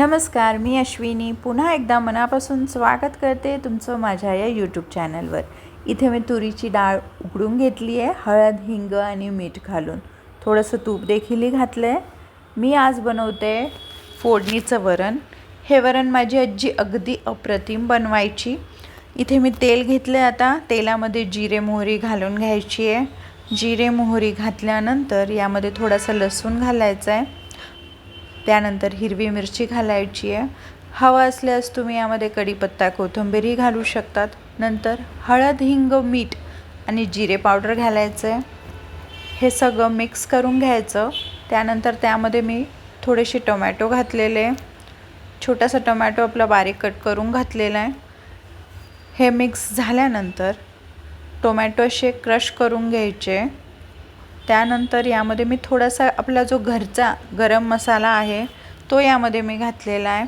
नमस्कार, मी अश्विनी पुन्हा एकदा मनापासून स्वागत करते तुमचं माझ्या या यूट्यूब चॅनलवर। इथे मी तुरीची डाळ उकडून घेतली आहे, हळद, हिंग आणि मीठ घालून। थोडंसं तूप देखील घातलं आहे। मी आज बनवते फोडणीचं वरण। हे वरण माझी आजी अगदी अप्रतिम बनवायची। इथे मी तेल घेतलं आहे। आता तेलामध्ये जिरे मोहरी घालून घ्यायची आहे। जिरे मोहरी घातल्यानंतर यामध्ये थोडासा लसूण घालायचा आहे। त्यानंतर हिरवी मिरची घालायची आहे। हवा असल्यास तुम्ही यामध्ये कढीपत्ता, कोथिंबीर घालू शकतात। नंतर हळद, हिंग, मीठ आणि जिरे पावडर घालायचं आहे। हे सगळं मिक्स करून घ्यायचं। त्यानंतर त्यामध्ये मी थोडेसे टोमॅटो घातलेले, छोटासा टोमॅटो आपला बारीक कट करून घातलेला आहे। हे मिक्स झाल्यानंतर टोमॅटो असे क्रश करून घ्यायचे। त्यानंतर यामध्ये मी थोडासा आपला जो घरचा गरम मसाला आहे तो यामध्ये मी घातलेला आहे।